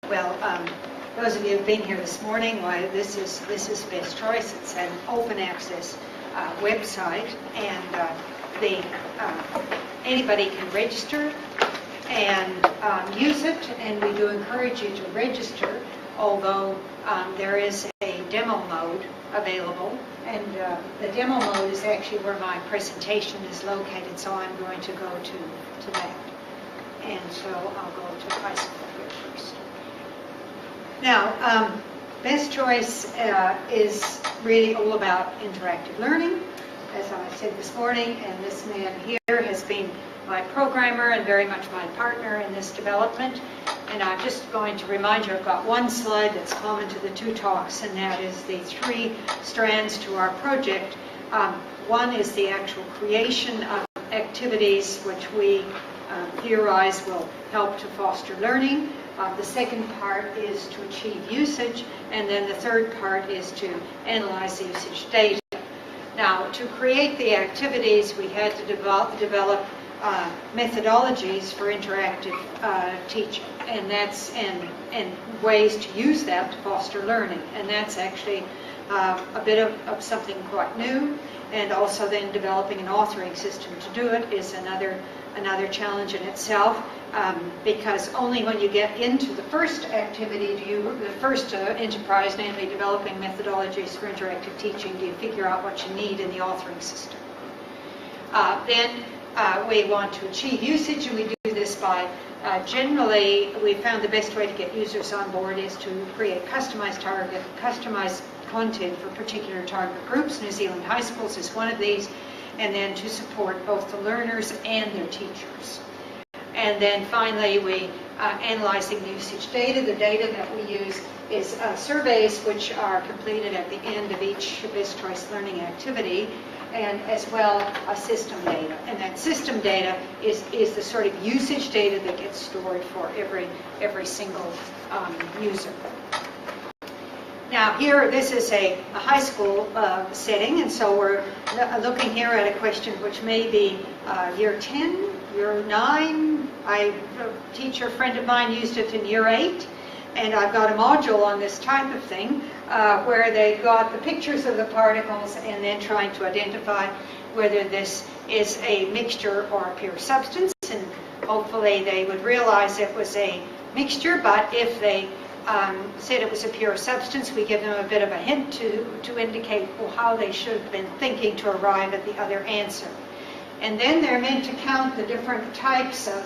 Well, those of you who've been here this morning, why this is Best Choice. It's an open access website, and anybody can register and use it. And we do encourage you to register, although there is a demo mode available, and the demo mode is actually where my presentation is located. So I'm going to go to that, and so I'll go to high school here first. Now, Best Choice is really all about interactive learning, as I said this morning, and this man here has been my programmer and very much my partner in this development. And I'm just going to remind you, I've got one slide that's common to the two talks, and that is the three strands to our project. One is the actual creation of activities which we theorize will help to foster learning. The second part is to achieve usage, and then the third part is to analyze the usage data. Now, to create the activities, we had to develop methodologies for interactive teaching, and and ways to use that to foster learning. And that's actually a bit of something quite new, and also then developing an authoring system to do it is another challenge in itself, because only when you get into the first activity, the first enterprise, namely developing methodologies for interactive teaching, do you figure out what you need in the authoring system. Then we want to achieve usage, and we do this by generally, we found the best way to get users on board is to create customized content for particular target groups. New Zealand high schools is one of these, and then to support both the learners and their teachers. And then finally, we analyzing the usage data. The data that we use is surveys which are completed at the end of each Best Choice learning activity, and as well as system data. And that system data is the sort of usage data that gets stored for every single user. Now here, this is a high school setting, and so we're looking here at a question which may be year 10, year 9. A teacher friend of mine used it in year 8, and I've got a module on this type of thing where they've got the pictures of the particles and then trying to identify whether this is a mixture or a pure substance, and hopefully they would realize it was a mixture. But if they said it was a pure substance, we give them a bit of a hint to indicate how they should have been thinking to arrive at the other answer. And then they're meant to count the different types of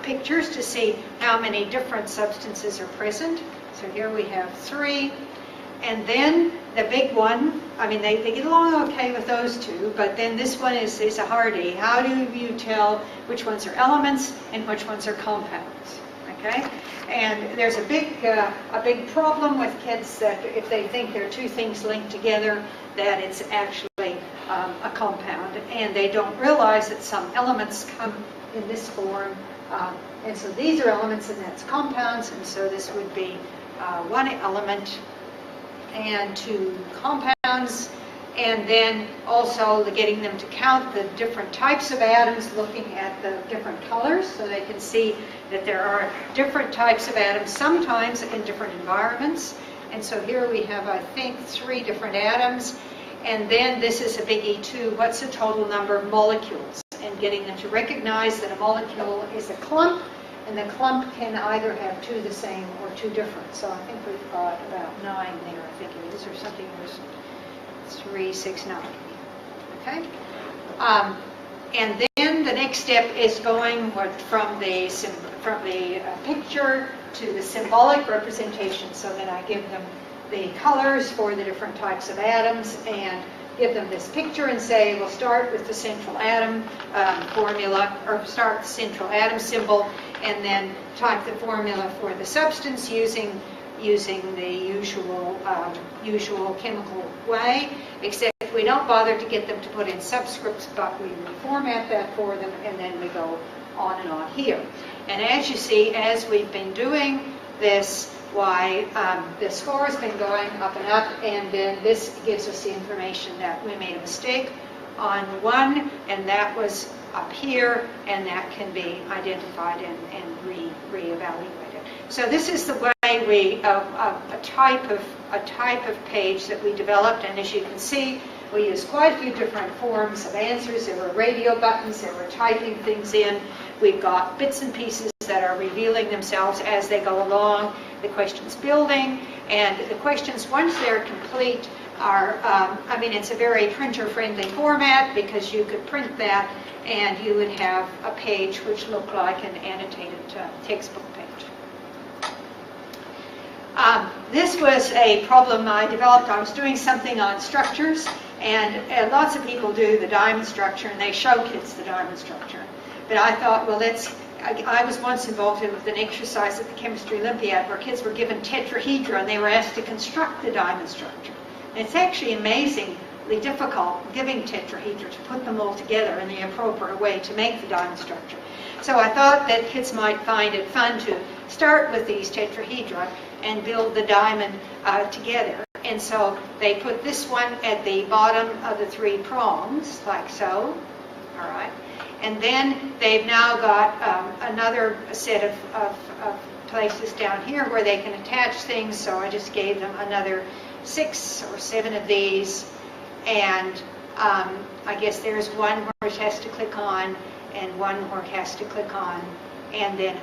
pictures to see how many different substances are present. So here we have 3. And then the big one, I mean, they get along okay with those two, but then this one is a hardie. How do you tell which ones are elements and which ones are compounds? Okay? And there's a big problem with kids that if they think there are two things linked together, that it's actually a compound, and they don't realize that some elements come in this form, and so these are elements and that's compounds, and so this would be one element and 2 compounds. And then also getting them to count the different types of atoms, looking at the different colors, so they can see that there are different types of atoms, sometimes in different environments. And so here we have, I think, 3 different atoms. And then this is a biggie too, what's the total number of molecules? And getting them to recognize that a molecule is a clump, and the clump can either have 2 the same or 2 different. So I think we've got about 9 there, I think it is, or something. 3, 6, 9. Okay? And then the next step is going from the picture to the symbolic representation, so that I give them the colors for the different types of atoms and give them this picture and say, we'll start with the central atom formula, or start the central atom symbol, and then type the formula for the substance using the usual chemical way, except we don't bother to get them to put in subscripts, but we reformat that for them, and then we go on and on here. And as you see, as we've been doing this, the score has been going up and up, and then this gives us the information that we made a mistake on 1, and that was up here, and that can be identified and re-evaluated. So this is the way way a type of page that we developed, and as you can see, we used quite a few different forms of answers. There were radio buttons, there were typing things in. We've got bits and pieces that are revealing themselves as they go along, the questions building, and the questions, once they're complete, are, it's a very printer-friendly format because you could print that and you would have a page which looked like an annotated textbook page. This was a problem I developed. I was doing something on structures, and lots of people do the diamond structure, and they show kids the diamond structure. But I thought, well, I was once involved with an exercise at the Chemistry Olympiad where kids were given tetrahedra, and they were asked to construct the diamond structure. And it's actually amazingly difficult giving tetrahedra to put them all together in the appropriate way to make the diamond structure. So I thought that kids might find it fun to start with these tetrahedra and build the diamond together. And so they put this one at the bottom of the 3 prongs, like so. All right. And then they've now got another set of places down here where they can attach things. So I just gave them another 6 or 7 of these. And I guess there's one where it has to click on, and one where it has to click on, and then